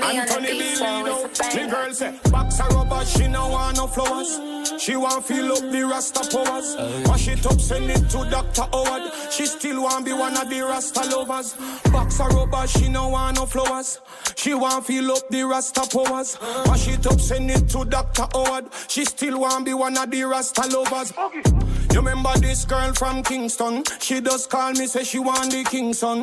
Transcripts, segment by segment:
Anthony Lino, the girl say, box her rubber, she no want no flowers. She want fill up the Rasta powers. Wash it up, send it to Dr. Howard. She still want be one of the Rasta lovers. Box her rubber, she no want no flowers. She want fill up the Rasta powers. Wash it up, send it to Dr. Howard. She still want be one of the Rasta lovers. You remember this girl from Kingston? She does call me, say she want the Kingston.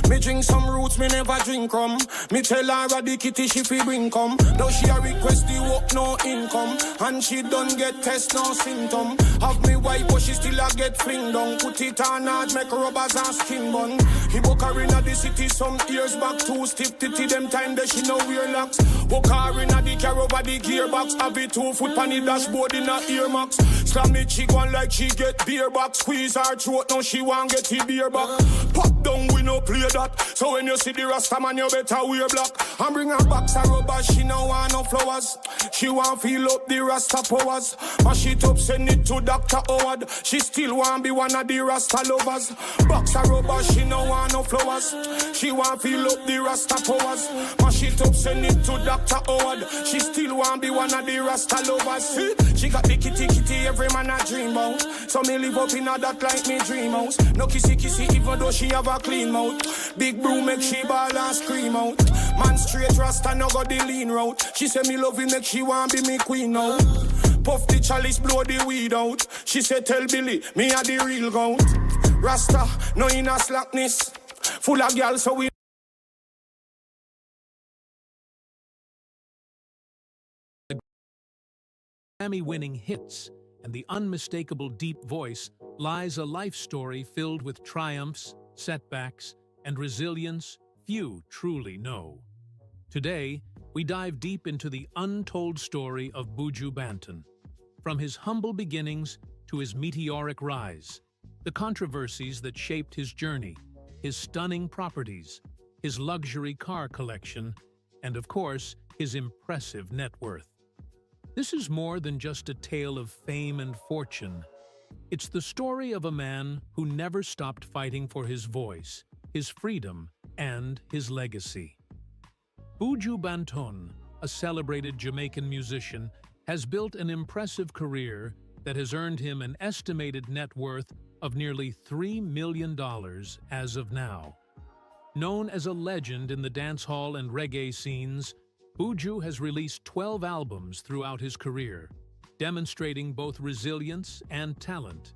Me drink some roots, me never drink rum. Me tell her the kitty she fi bring come. Now she a request the work, no income. And she don't get test, no symptom. Have me wife, but she still a get fling down. Put it on hard, make rubbers and skin bun. He book her in the city some years back. Too stiff titty, them time that she no wear locks. Book her in the car over the gearbox. Have it 2 foot on the dashboard in her earmarks. Slam the chick one like she get beer back. Squeeze her throat, now she want get the beer back. Pop down, we no play that. So when you see the Rasta man, you better wear black. And bring her box her rubber, she no want no flowers. She want fill up the Rasta powers. Mash it up, send it to Dr. Howard. She still want be one of the Rasta lovers. Box her rubber, she no want no flowers. She want fill up the Rasta powers. Mash it up, send it to Dr. Howard. She still want be one of the Rasta lovers. See? She got the kitty kitty every man a dream about. So me live up in a that like me dream house. No kissy kissy even though she have a clean mouth. Big broom make she ball and scream out. Man straight Rasta no go the lean route. She say me love it make she want be me queen now. Puff the chalice blow the weed out. She say tell Billy me a the real goat. Rasta no in a slackness. Full of girl so we Grammy-winning hits and the unmistakable deep voice lies a life story filled with triumphs, setbacks, and resilience few truly know. Today, we dive deep into the untold story of Buju Banton. From his humble beginnings to his meteoric rise, the controversies that shaped his journey, his stunning properties, his luxury car collection, and of course, his impressive net worth. This is more than just a tale of fame and fortune. It's the story of a man who never stopped fighting for his voice, his freedom, and his legacy. Buju Banton, a celebrated Jamaican musician, has built an impressive career that has earned him an estimated net worth of nearly $3 million as of now. Known as a legend in the dancehall and reggae scenes, Buju has released 12 albums throughout his career, demonstrating both resilience and talent,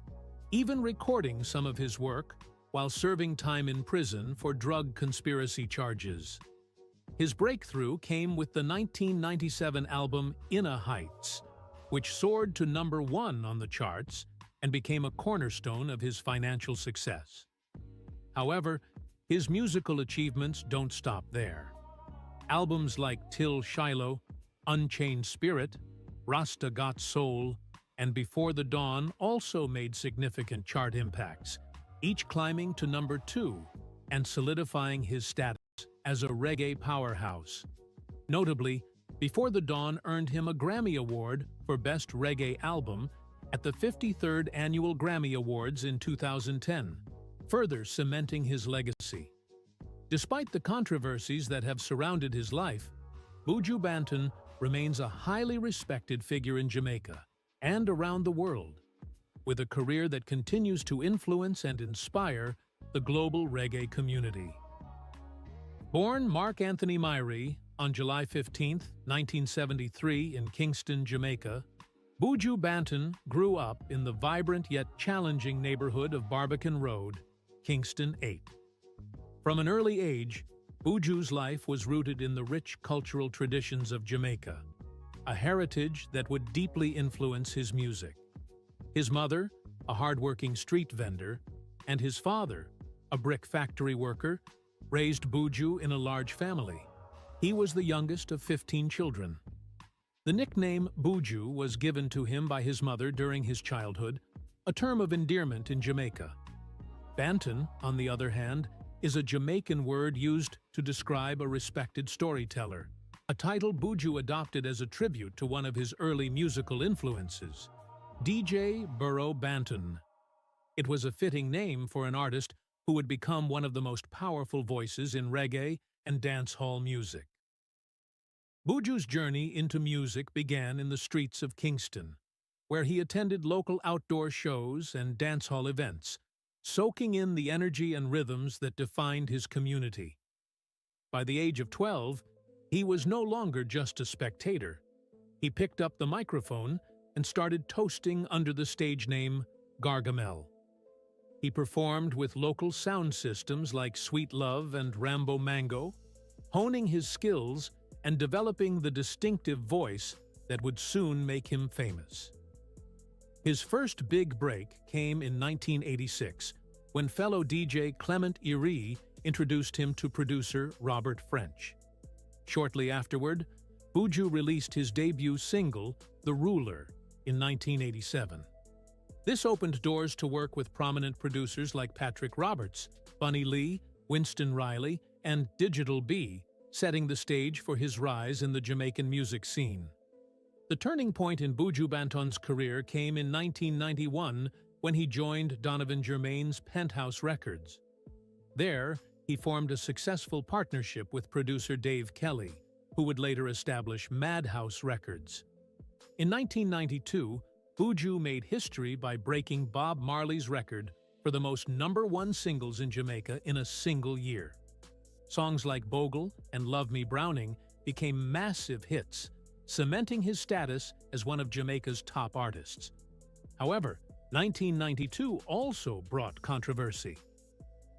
even recording some of his work while serving time in prison for drug conspiracy charges. His breakthrough came with the 1997 album Inner Heights, which soared to #1 on the charts and became a cornerstone of his financial success. However, his musical achievements don't stop there. Albums like Till Shiloh, Unchained Spirit, Rasta Got Soul, and Before the Dawn also made significant chart impacts, each climbing to #2 and solidifying his status as a reggae powerhouse. Notably, Before the Dawn earned him a Grammy Award for Best Reggae Album at the 53rd Annual Grammy Awards in 2010, further cementing his legacy. Despite the controversies that have surrounded his life, Buju Banton remains a highly respected figure in Jamaica and around the world, with a career that continues to influence and inspire the global reggae community. Born Mark Anthony Myrie on July 15, 1973 in Kingston, Jamaica, Buju Banton grew up in the vibrant yet challenging neighborhood of Barbican Road, Kingston 8. From an early age, Buju's life was rooted in the rich cultural traditions of Jamaica, a heritage that would deeply influence his music. His mother, a hardworking street vendor, and his father, a brick factory worker, raised Buju in a large family. He was the youngest of 15 children. The nickname Buju was given to him by his mother during his childhood, a term of endearment in Jamaica. Banton, on the other hand, is a Jamaican word used to describe a respected storyteller, a title Buju adopted as a tribute to one of his early musical influences, DJ Burro Banton. It was a fitting name for an artist who would become one of the most powerful voices in reggae and dancehall music. Buju's journey into music began in the streets of Kingston, where he attended local outdoor shows and dancehall events, soaking in the energy and rhythms that defined his community. By the age of 12, he was no longer just a spectator. He picked up the microphone and started toasting under the stage name Gargamel. He performed with local sound systems like Sweet Love and Rambo Mango, honing his skills and developing the distinctive voice that would soon make him famous. His first big break came in 1986, when fellow DJ Clement Erie introduced him to producer Robert French. Shortly afterward, Buju released his debut single, The Ruler, in 1987. This opened doors to work with prominent producers like Patrick Roberts, Bunny Lee, Winston Riley, and Digital B, setting the stage for his rise in the Jamaican music scene. The turning point in Buju Banton's career came in 1991 when he joined Donovan Germain's Penthouse Records. There, he formed a successful partnership with producer Dave Kelly, who would later establish Madhouse Records. In 1992, Buju made history by breaking Bob Marley's record for the most #1 singles in Jamaica in a single year. Songs like Bogle and Love Me Browning became massive hits, cementing his status as one of Jamaica's top artists. However, 1992 also brought controversy.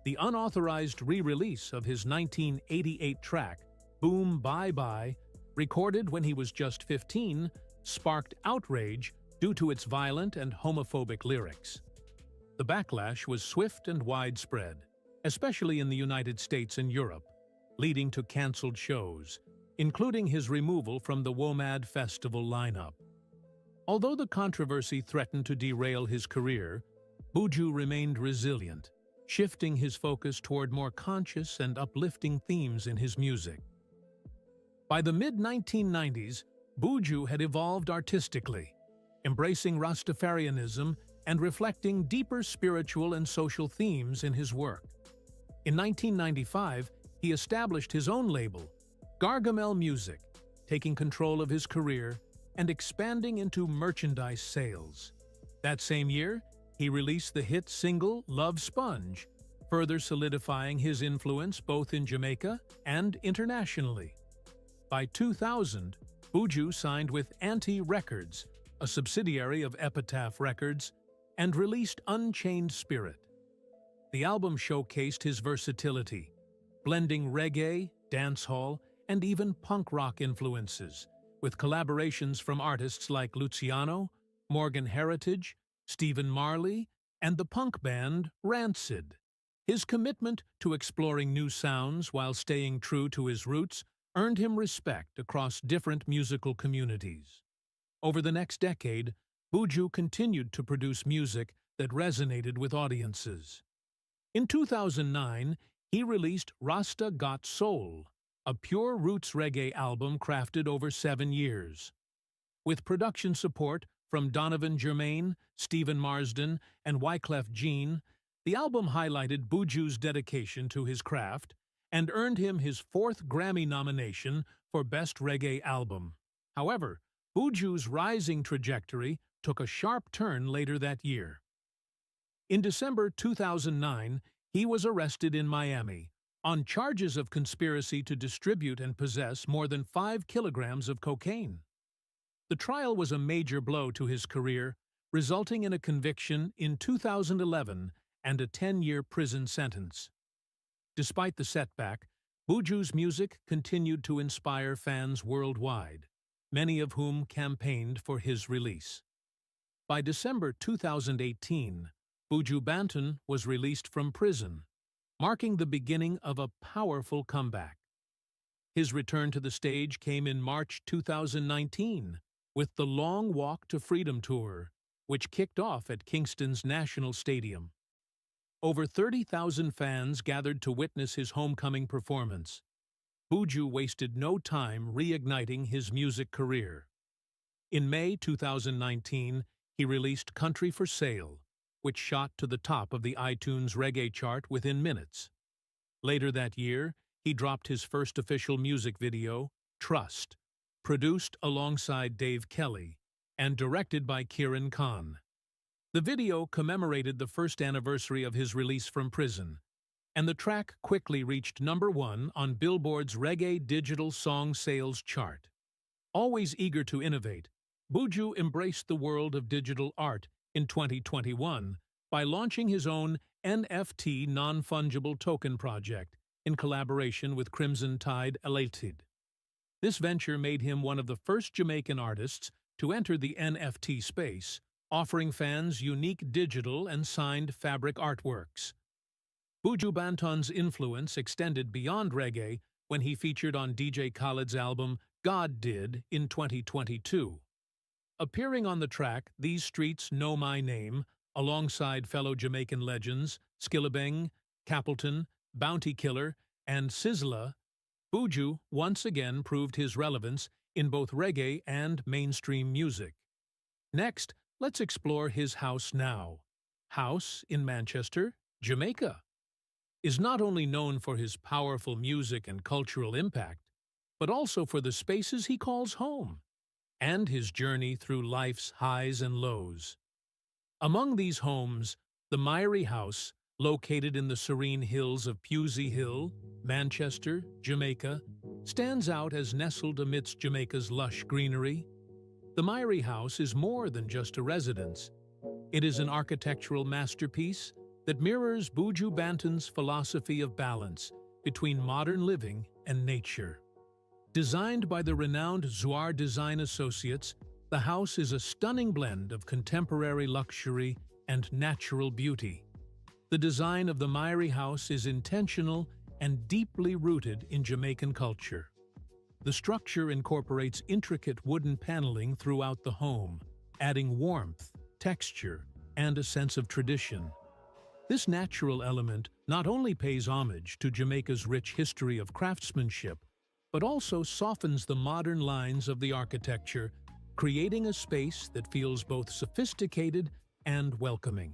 The unauthorized re-release of his 1988 track, Boom Bye Bye, recorded when he was just 15, sparked outrage due to its violent and homophobic lyrics. The backlash was swift and widespread, especially in the United States and Europe, leading to canceled shows, including his removal from the WOMAD Festival lineup. Although the controversy threatened to derail his career, Buju remained resilient, shifting his focus toward more conscious and uplifting themes in his music. By the mid-1990s, Buju had evolved artistically, embracing Rastafarianism and reflecting deeper spiritual and social themes in his work. In 1995, he established his own label, Gargamel Music, taking control of his career and expanding into merchandise sales. That same year, he released the hit single Love Sponge, further solidifying his influence both in Jamaica and internationally. By 2000, Buju signed with Anti Records, a subsidiary of Epitaph Records, and released Unchained Spirit. The album showcased his versatility, blending reggae, dancehall, and even punk rock influences, with collaborations from artists like Luciano, Morgan Heritage, Stephen Marley, and the punk band Rancid. His commitment to exploring new sounds while staying true to his roots earned him respect across different musical communities. Over the next decade, Buju continued to produce music that resonated with audiences. In 2009, he released Rasta Got Soul, a pure roots reggae album crafted over 7 years. With production support from Donovan Germain, Stephen Marsden, and Wyclef Jean, the album highlighted Buju's dedication to his craft and earned him his 4th Grammy nomination for Best Reggae Album. However, Buju's rising trajectory took a sharp turn later that year. In December 2009, he was arrested in Miami on charges of conspiracy to distribute and possess more than 5 kilograms of cocaine. The trial was a major blow to his career, resulting in a conviction in 2011 and a 10-year prison sentence. Despite the setback, Buju's music continued to inspire fans worldwide, many of whom campaigned for his release. By December 2018, Buju Banton was released from prison, marking the beginning of a powerful comeback. His return to the stage came in March 2019 with the Long Walk to Freedom Tour, which kicked off at Kingston's National Stadium. Over 30,000 fans gathered to witness his homecoming performance. Buju wasted no time reigniting his music career. In May 2019, he released Country for Sale, which shot to the top of the iTunes reggae chart within minutes. Later that year, he dropped his first official music video, Trust, produced alongside Dave Kelly and directed by Kieran Khan. The video commemorated the first anniversary of his release from prison, and the track quickly reached #1 on Billboard's Reggae Digital Song Sales chart. Always eager to innovate, Buju embraced the world of digital art in 2021 by launching his own NFT non-fungible token project in collaboration with Crimson Tide Elated. This venture made him one of the first Jamaican artists to enter the NFT space, offering fans unique digital and signed fabric artworks. Buju Banton's influence extended beyond reggae when he featured on DJ Khaled's album God Did in 2022. Appearing on the track These Streets Know My Name, alongside fellow Jamaican legends Skillabeng, Capleton, Bounty Killer, and Sizzla, Buju once again proved his relevance in both reggae and mainstream music. Next, let's explore his house now. House in Manchester, Jamaica, is not only known for his powerful music and cultural impact, but also for the spaces he calls home, and his journey through life's highs and lows. Among these homes, the Myrie House, located in the serene hills of Pewsey Hill, Manchester, Jamaica, stands out as nestled amidst Jamaica's lush greenery. The Myrie House is more than just a residence. It is an architectural masterpiece that mirrors Buju Banton's philosophy of balance between modern living and nature. Designed by the renowned Zwar Design Associates, the house is a stunning blend of contemporary luxury and natural beauty. The design of the Myrie House is intentional and deeply rooted in Jamaican culture. The structure incorporates intricate wooden paneling throughout the home, adding warmth, texture, and a sense of tradition. This natural element not only pays homage to Jamaica's rich history of craftsmanship, but also softens the modern lines of the architecture, creating a space that feels both sophisticated and welcoming.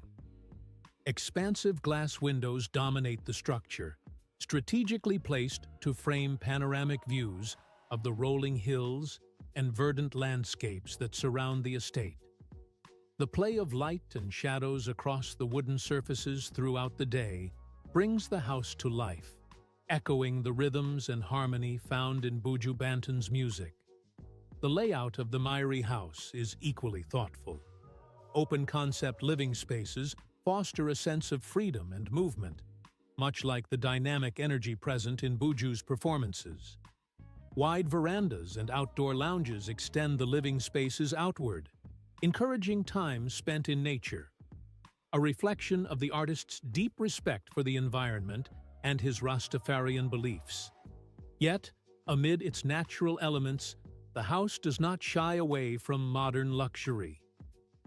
Expansive glass windows dominate the structure, strategically placed to frame panoramic views of the rolling hills and verdant landscapes that surround the estate. The play of light and shadows across the wooden surfaces throughout the day brings the house to life, echoing the rhythms and harmony found in Buju Banton's music. The layout of the Myrie House is equally thoughtful. Open-concept living spaces foster a sense of freedom and movement, much like the dynamic energy present in Buju's performances. Wide verandas and outdoor lounges extend the living spaces outward, encouraging time spent in nature, a reflection of the artist's deep respect for the environment and his Rastafarian beliefs. Yet, amid its natural elements, the house does not shy away from modern luxury.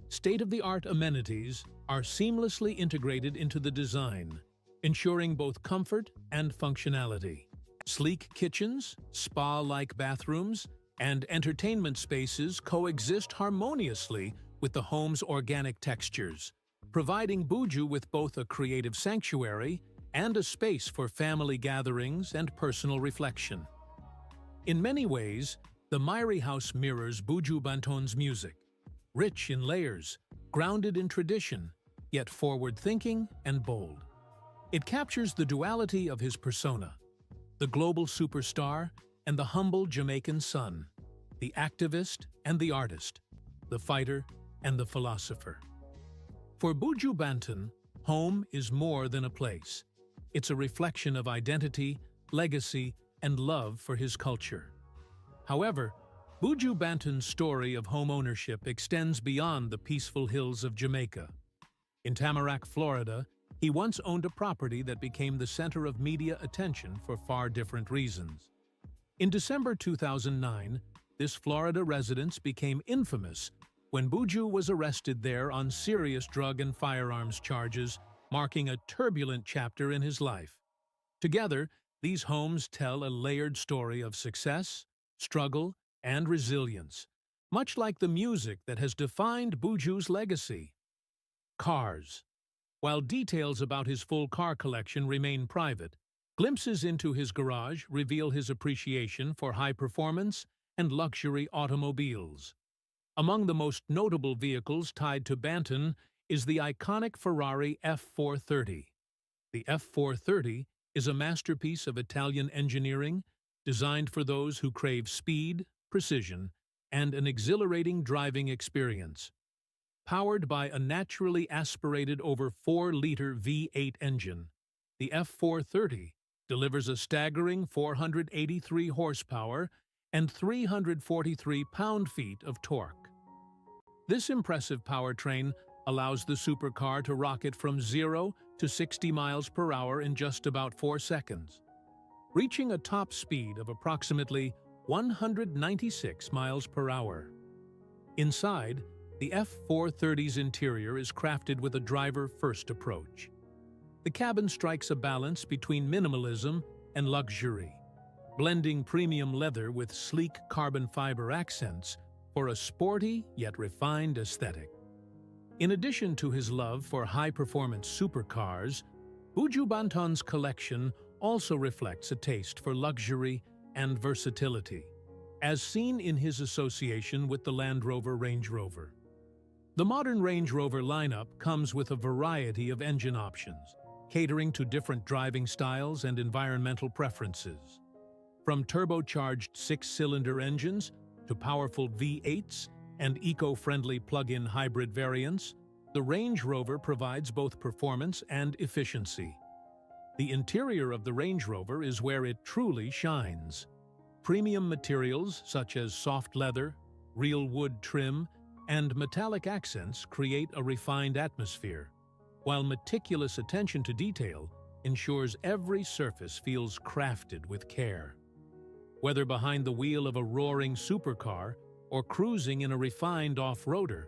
State-of-the-art amenities are seamlessly integrated into the design, ensuring both comfort and functionality. Sleek kitchens, spa-like bathrooms, and entertainment spaces coexist harmoniously with the home's organic textures, providing Buju with both a creative sanctuary and a space for family gatherings and personal reflection. In many ways, the Myrie House mirrors Buju Banton's music, rich in layers, grounded in tradition, yet forward-thinking and bold. It captures the duality of his persona, the global superstar and the humble Jamaican son, the activist and the artist, the fighter and the philosopher. For Buju Banton, home is more than a place. It's a reflection of identity, legacy, and love for his culture. However, Buju Banton's story of home ownership extends beyond the peaceful hills of Jamaica. In Tamarack, Florida, he once owned a property that became the center of media attention for far different reasons. In December 2009, this Florida residence became infamous when Buju was arrested there on serious drug and firearms charges, marking a turbulent chapter in his life. Together, these homes tell a layered story of success, struggle, and resilience, much like the music that has defined Buju's legacy. Cars, While details about his full car collection remain private, glimpses into his garage reveal his appreciation for high-performance and luxury automobiles. Among the most notable vehicles tied to Banton is the iconic Ferrari F430. The F430 is a masterpiece of Italian engineering designed for those who crave speed, precision, and an exhilarating driving experience. Powered by a naturally aspirated over 4-liter V8 engine, the F430 delivers a staggering 483 horsepower and 343 pound-feet of torque. This impressive powertrain allows the supercar to rocket from 0 to 60 miles per hour in just about 4 seconds, reaching a top speed of approximately 196 miles per hour. Inside, the F430's interior is crafted with a driver-first approach. The cabin strikes a balance between minimalism and luxury, blending premium leather with sleek carbon fiber accents for a sporty yet refined aesthetic. In addition to his love for high-performance supercars, Buju Banton's collection also reflects a taste for luxury and versatility, as seen in his association with the Land Rover Range Rover. The modern Range Rover lineup comes with a variety of engine options, catering to different driving styles and environmental preferences. From turbocharged 6-cylinder engines to powerful V8s and eco-friendly plug-in hybrid variants, the Range Rover provides both performance and efficiency. The interior of the Range Rover is where it truly shines. Premium materials such as soft leather, real wood trim, and metallic accents create a refined atmosphere, while meticulous attention to detail ensures every surface feels crafted with care. Whether behind the wheel of a roaring supercar or cruising in a refined off-roader,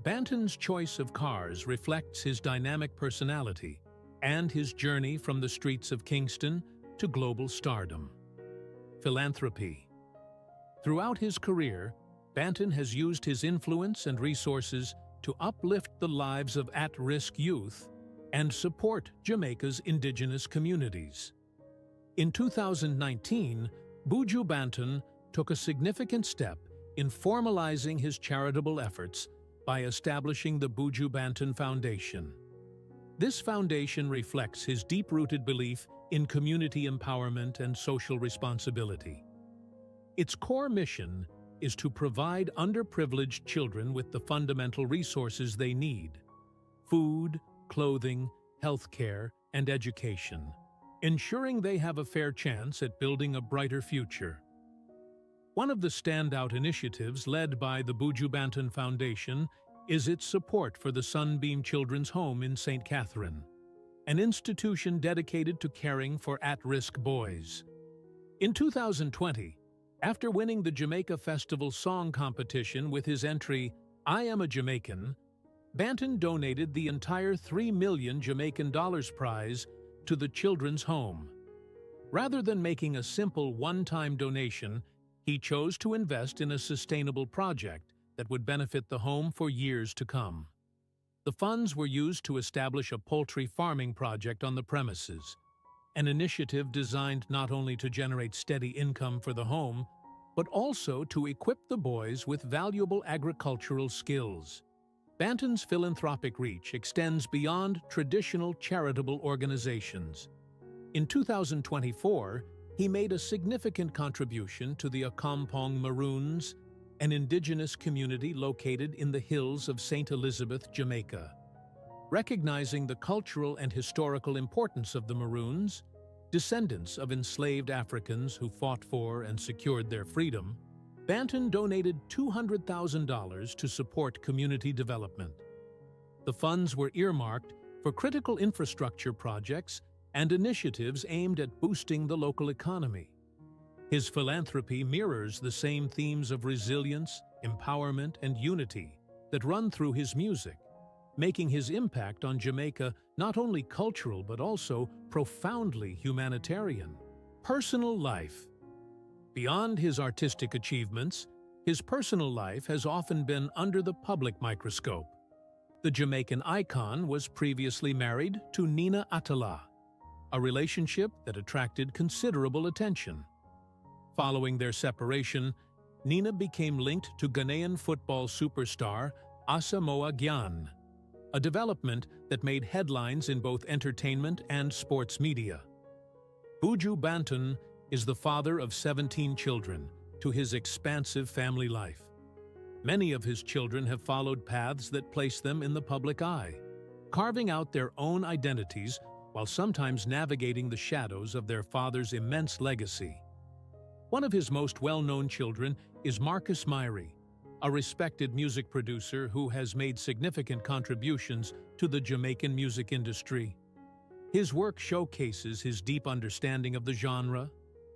Banton's choice of cars reflects his dynamic personality and his journey from the streets of Kingston to global stardom. Philanthropy. Throughout his career, Banton has used his influence and resources to uplift the lives of at-risk youth and support Jamaica's indigenous communities. In 2019, Buju Banton took a significant step in formalizing his charitable efforts by establishing the Buju Banton Foundation. This foundation reflects his deep-rooted belief in community empowerment and social responsibility. Its core mission is to provide underprivileged children with the fundamental resources they need: food, clothing, healthcare, and education, ensuring they have a fair chance at building a brighter future. One of the standout initiatives led by the Buju Banton Foundation is its support for the Sunbeam Children's Home in St. Catherine, an institution dedicated to caring for at-risk boys. In 2020, after winning the Jamaica Festival Song Competition with his entry, "I Am a Jamaican," Banton donated the entire $3 million Jamaican dollars prize to the children's home. Rather than making a simple one-time donation, he chose to invest in a sustainable project that would benefit the home for years to come. The funds were used to establish a poultry farming project on the premises, an initiative designed not only to generate steady income for the home, but also to equip the boys with valuable agricultural skills. Banton's philanthropic reach extends beyond traditional charitable organizations. In 2024, he made a significant contribution to the Accompong Maroons, an indigenous community located in the hills of St. Elizabeth, Jamaica. Recognizing the cultural and historical importance of the Maroons, descendants of enslaved Africans who fought for and secured their freedom, Banton donated $200,000 to support community development. The funds were earmarked for critical infrastructure projects and initiatives aimed at boosting the local economy. His philanthropy mirrors the same themes of resilience, empowerment, and unity that run through his music, making his impact on Jamaica not only cultural but also profoundly humanitarian. Personal life. Beyond his artistic achievements, his personal life has often been under the public microscope. The Jamaican icon was previously married to Nina Atala, a relationship that attracted considerable attention. Following their separation, Nina became linked to Ghanaian football superstar Asamoah Gyan, a development that made headlines in both entertainment and sports media. Buju Banton is the father of 17 children to his expansive family life. Many of his children have followed paths that place them in the public eye, carving out their own identities while sometimes navigating the shadows of their father's immense legacy. One of his most well-known children is Marcus Myrie, a respected music producer who has made significant contributions to the Jamaican music industry. His work showcases his deep understanding of the genre,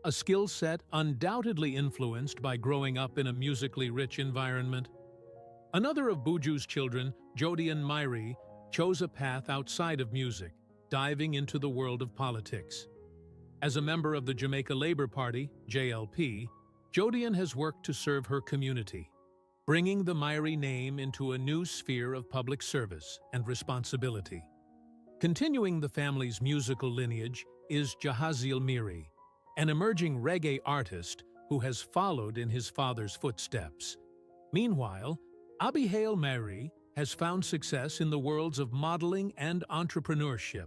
a skill set undoubtedly influenced by growing up in a musically rich environment. Another of Buju's children, Jodian Myrie, chose a path outside of music, diving into the world of politics. As a member of the Jamaica Labour Party, JLP, Jodian has worked to serve her community, bringing the Myrie name into a new sphere of public service and responsibility. Continuing the family's musical lineage is Jahaziel Myrie, an emerging reggae artist who has followed in his father's footsteps. Meanwhile, Abihail Myrie has found success in the worlds of modeling and entrepreneurship.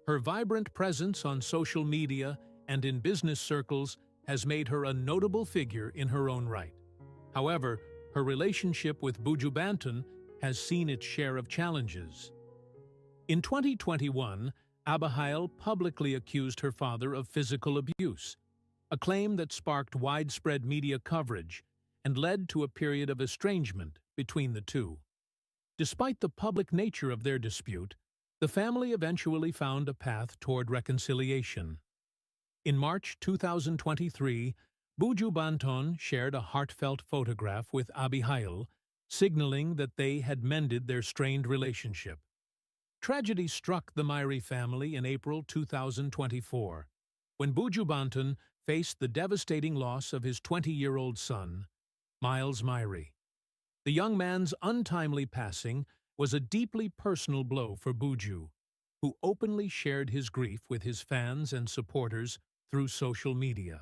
Her vibrant presence on social media and in business circles has made her a notable figure in her own right. However, her relationship with Buju Banton has seen its share of challenges. In 2021, Abihail publicly accused her father of physical abuse, a claim that sparked widespread media coverage and led to a period of estrangement between the two. Despite the public nature of their dispute, the family eventually found a path toward reconciliation. In March 2023, Buju Banton shared a heartfelt photograph with Abihail, signaling that they had mended their strained relationship. Tragedy struck the Myrie family in April 2024, when Buju Banton faced the devastating loss of his 20-year-old son, Miles Myrie. The young man's untimely passing was a deeply personal blow for Buju, who openly shared his grief with his fans and supporters through social media.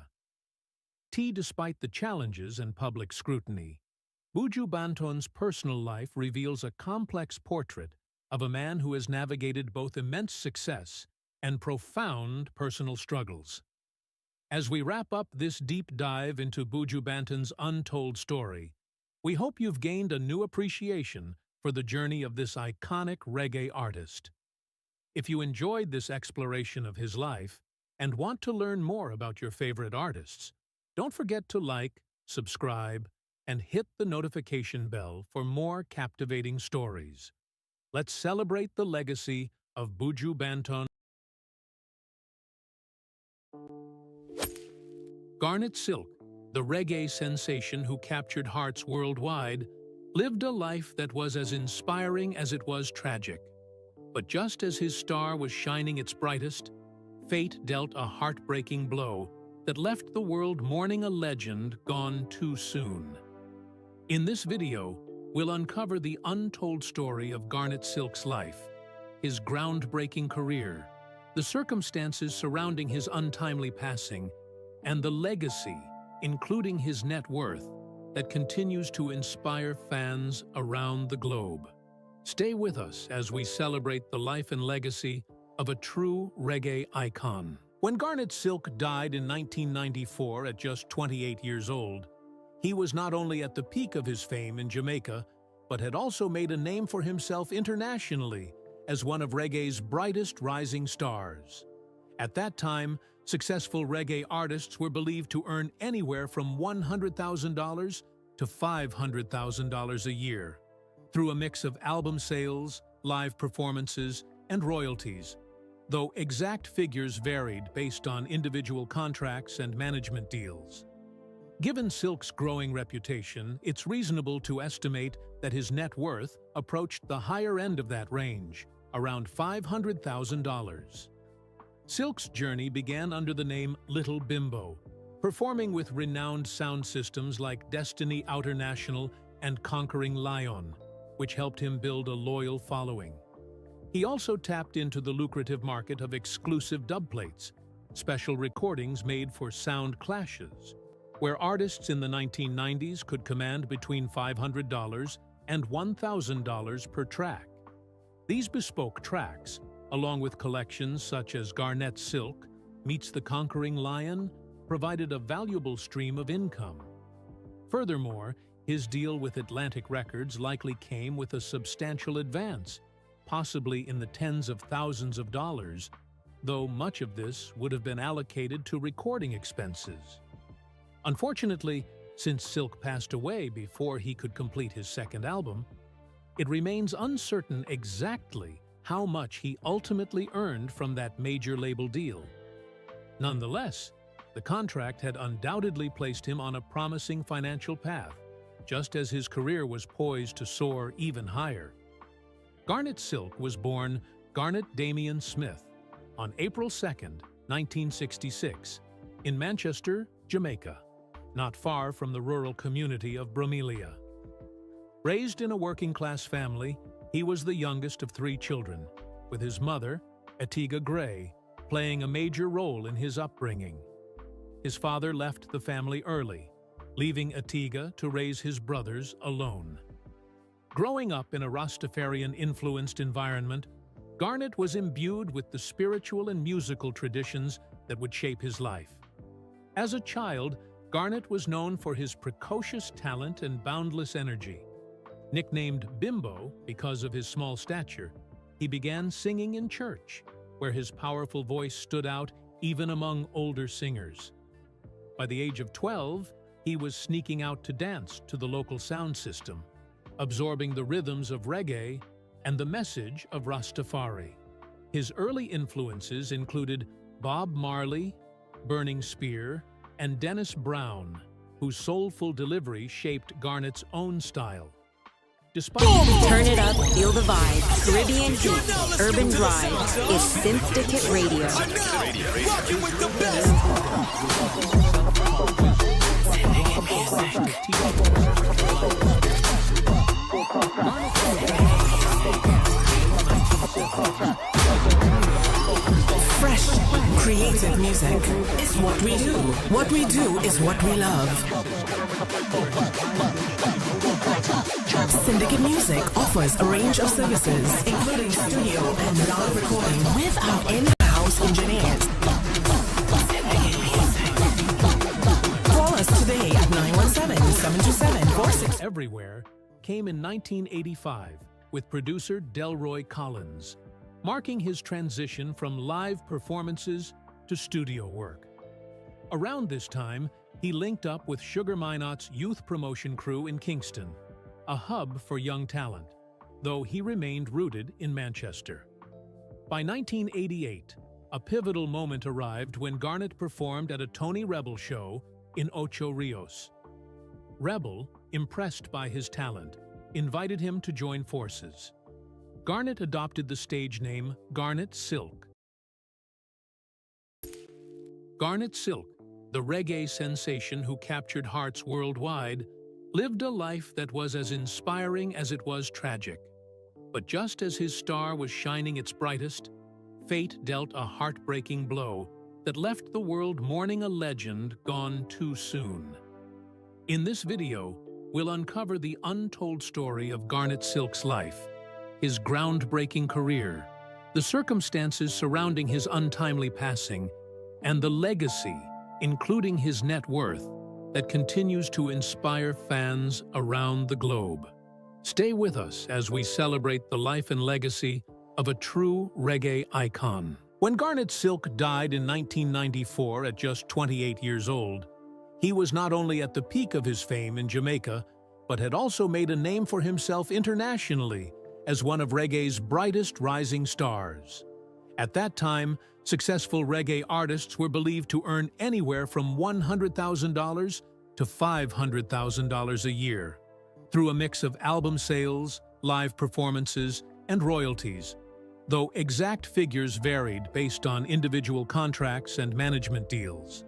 Despite the challenges and public scrutiny, Buju Banton's personal life reveals a complex portrait of a man who has navigated both immense success and profound personal struggles. As we wrap up this deep dive into Buju Banton's untold story, we hope you've gained a new appreciation for the journey of this iconic reggae artist. If you enjoyed this exploration of his life and want to learn more about your favorite artists, don't forget to like, subscribe, and hit the notification bell for more captivating stories. Let's celebrate the legacy of Buju Banton. Garnet Silk, the reggae sensation who captured hearts worldwide, lived a life that was as inspiring as it was tragic. But just as his star was shining its brightest, fate dealt a heartbreaking blow that left the world mourning a legend gone too soon. In this video, we'll uncover the untold story of Garnet Silk's life, his groundbreaking career, the circumstances surrounding his untimely passing, and the legacy, including his net worth, that continues to inspire fans around the globe. Stay with us as we celebrate the life and legacy of a true reggae icon. When Garnet Silk died in 1994 at just 28 years old, he was not only at the peak of his fame in Jamaica, but had also made a name for himself internationally as one of reggae's brightest rising stars. At that time, successful reggae artists were believed to earn anywhere from $100,000 to $500,000 a year, through a mix of album sales, live performances, and royalties, though exact figures varied based on individual contracts and management deals. Given Silk's growing reputation, it's reasonable to estimate that his net worth approached the higher end of that range, around $500,000. Silk's journey began under the name Little Bimbo, performing with renowned sound systems like Destiny Outer National and Conquering Lion. which helped him build a loyal following. He also tapped into the lucrative market of exclusive dubplates, special recordings made for sound clashes, where artists in the 1990s could command between $500 and $1,000 per track. These bespoke tracks, along with collections such as Garnet Silk Meets the Conquering Lion, provided a valuable stream of income. Furthermore, his deal with Atlantic Records likely came with a substantial advance, possibly in the tens of thousands of dollars, though much of this would have been allocated to recording expenses. Unfortunately, since Silk passed away before he could complete his second album, it remains uncertain exactly how much he ultimately earned from that major label deal. Nonetheless, the contract had undoubtedly placed him on a promising financial path, just as his career was poised to soar even higher. Garnet Silk was born Garnet Damian Smith on April 2, 1966, in Manchester, Jamaica, not far from the rural community of Bromelia. Raised in a working-class family, he was the youngest of 3 children, with his mother, Atiga Gray, playing a major role in his upbringing. His father left the family early, leaving Atiga to raise his brothers alone. Growing up in a Rastafarian-influenced environment, Garnet was imbued with the spiritual and musical traditions that would shape his life. As a child, Garnet was known for his precocious talent and boundless energy. Nicknamed Bimbo because of his small stature, he began singing in church, where his powerful voice stood out even among older singers. By the age of 12, he was sneaking out to dance to the local sound system, absorbing the rhythms of reggae and the message of Rastafari. His early influences included Bob Marley, Burning Spear, and Dennis Brown, whose soulful delivery shaped Garnet's own style. Despite Turn it up, feel the vibe. Caribbean Heat, Urban Drive is Synthdicate Radio. Rocking with the best. Fresh, creative music is what we do. What we do is what we love. Synthdicate Music offers a range of services, including studio and live recording with our in-house engineers. Call us today at 917-727-46. Everywhere came in 1985 with producer Delroy Collins, marking his transition from live performances to studio work. Around this time, he linked up with Sugar Minot's youth promotion crew in Kingston, a hub for young talent, though he remained rooted in Manchester. By 1988, a pivotal moment arrived when Garnet performed at a Tony Rebel show in Ocho Rios. Rebel, impressed by his talent, invited him to join forces. Garnet adopted the stage name Garnet Silk. Garnet Silk, the reggae sensation who captured hearts worldwide, lived a life that was as inspiring as it was tragic. But just as his star was shining its brightest, fate dealt a heartbreaking blow that left the world mourning a legend gone too soon. In this video, we'll uncover the untold story of Garnet Silk's life, his groundbreaking career, the circumstances surrounding his untimely passing, and the legacy, including his net worth, that continues to inspire fans around the globe. Stay with us as we celebrate the life and legacy of a true reggae icon. When Garnet Silk died in 1994 at just 28 years old, he was not only at the peak of his fame in Jamaica, but had also made a name for himself internationally as one of reggae's brightest rising stars. At that time, successful reggae artists were believed to earn anywhere from $100,000 to $500,000 a year, through a mix of album sales, live performances, and royalties, though exact figures varied based on individual contracts and management deals.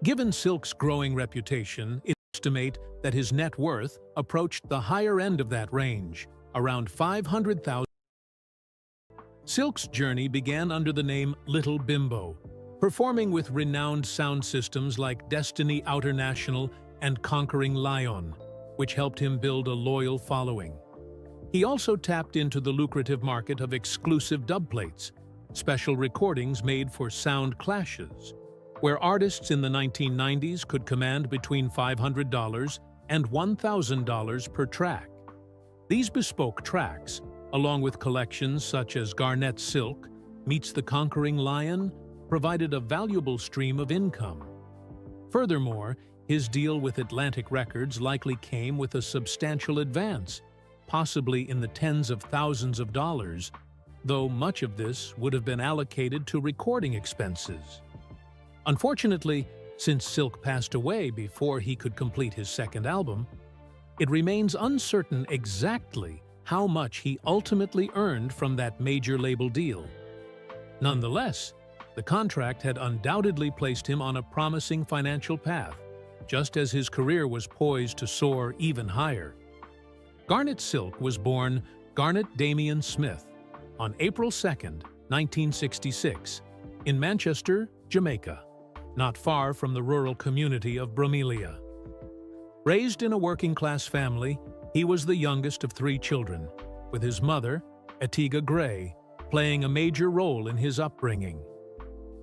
Given Silk's growing reputation, it's estimated that his net worth approached the higher end of that range, around 500,000. Silk's journey began under the name Little Bimbo, performing with renowned sound systems like Destiny Outernational and Conquering Lion, which helped him build a loyal following. He also tapped into the lucrative market of exclusive dubplates, special recordings made for sound clashes, where artists in the 1990s could command between $500 and $1,000 per track. These bespoke tracks, along with collections such as Garnet's Silk meets the Conquering Lion, provided a valuable stream of income. Furthermore, his deal with Atlantic Records likely came with a substantial advance, possibly in the tens of thousands of dollars, though much of this would have been allocated to recording expenses. Unfortunately, since Silk passed away before he could complete his second album, it remains uncertain exactly how much he ultimately earned from that major label deal. Nonetheless, the contract had undoubtedly placed him on a promising financial path, just as his career was poised to soar even higher. Garnet Silk was born Garnet Damian Smith on April 2, 1966, in Manchester, Jamaica, not far from the rural community of Bromelia. Raised in a working-class family, he was the youngest of 3 children, with his mother, Atiga Gray, playing a major role in his upbringing.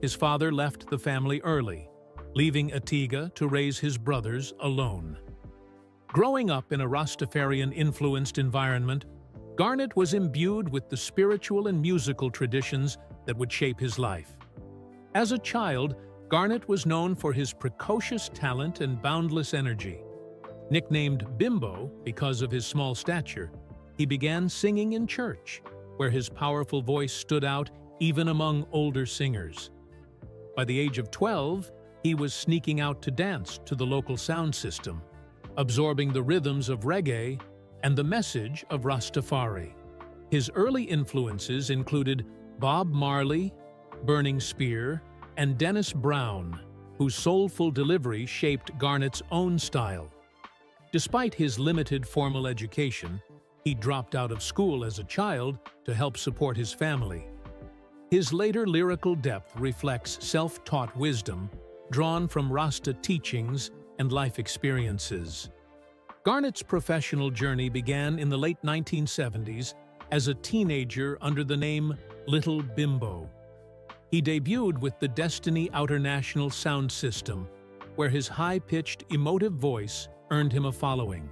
His father left the family early, leaving Atiga to raise his brothers alone. Growing up in a Rastafarian-influenced environment, Garnet was imbued with the spiritual and musical traditions that would shape his life. As a child, Garnet was known for his precocious talent and boundless energy. Nicknamed Bimbo because of his small stature, he began singing in church, where his powerful voice stood out even among older singers. By the age of 12, he was sneaking out to dance to the local sound system, absorbing the rhythms of reggae and the message of Rastafari. His early influences included Bob Marley, Burning Spear, and Dennis Brown, whose soulful delivery shaped Garnet's own style. Despite his limited formal education, he dropped out of school as a child to help support his family. His later lyrical depth reflects self-taught wisdom drawn from Rasta teachings and life experiences. Garnet's professional journey began in the late 1970s as a teenager under the name Little Bimbo. He debuted with the Destiny Outernational sound system, where his high-pitched, emotive voice earned him a following.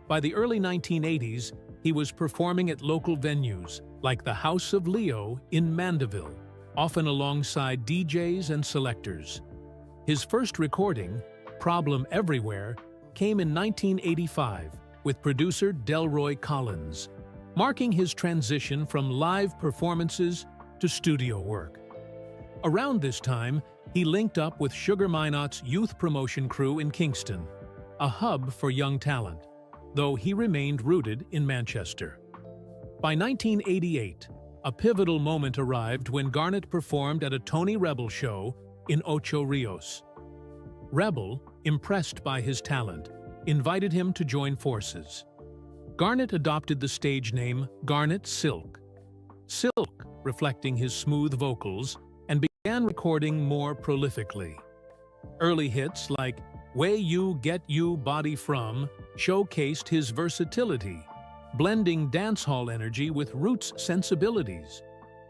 By the early 1980s, he was performing at local venues like the House of Leo in Mandeville, often alongside DJs and selectors. His first recording, Problem Everywhere, came in 1985 with producer Delroy Collins, marking his transition from live performances to studio work. Around this time, he linked up with Sugar Minot's youth promotion crew in Kingston, a hub for young talent, though he remained rooted in Manchester. By 1988, a pivotal moment arrived when Garnet performed at a Tony Rebel show in Ocho Rios. Rebel, impressed by his talent, invited him to join forces. Garnet adopted the stage name Garnet Silk, Silk reflecting his smooth vocals, and began recording more prolifically. Early hits like Way You Get You Body From showcased his versatility, blending dancehall energy with roots sensibilities.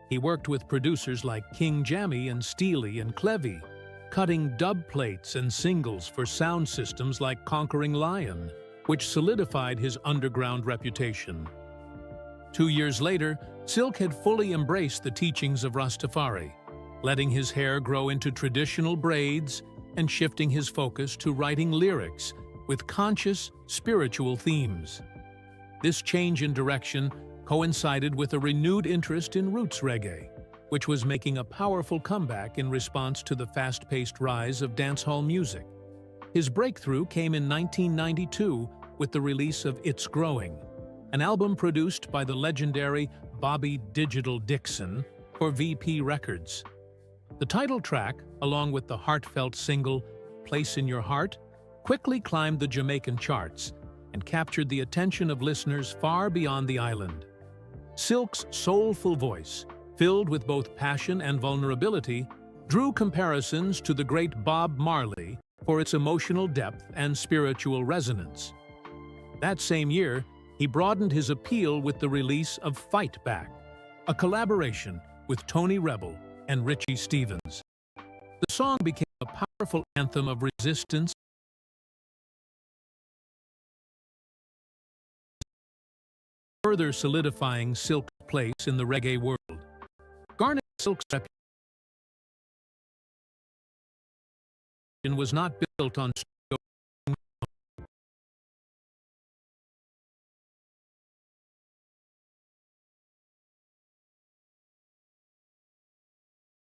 He worked with producers like King Jammy and Steely and Clevy, cutting dub plates and singles for sound systems like Conquering Lion, which solidified his underground reputation. 2 years later, Silk had fully embraced the teachings of Rastafari, letting his hair grow into traditional braids and shifting his focus to writing lyrics with conscious, spiritual themes. This change in direction coincided with a renewed interest in roots reggae, which was making a powerful comeback in response to the fast-paced rise of dancehall music. His breakthrough came in 1992 with the release of It's Growing, an album produced by the legendary Bobby Digital Dixon for VP Records. The title track, along with the heartfelt single Place in Your Heart, quickly climbed the Jamaican charts and captured the attention of listeners far beyond the island. Silk's soulful voice, filled with both passion and vulnerability, drew comparisons to the great Bob Marley for its emotional depth and spiritual resonance. That same year, he broadened his appeal with the release of Fight Back, a collaboration with Tony Rebel and Richie Stephens. The song became a powerful anthem of resistance, further solidifying Silk's place in the reggae world. Garnet Silk's reputation was not built on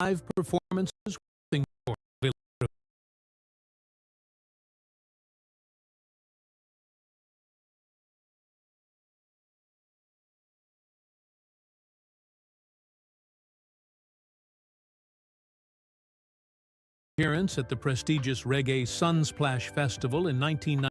live performances. Appearance at the prestigious Reggae Sunsplash Festival in 1990.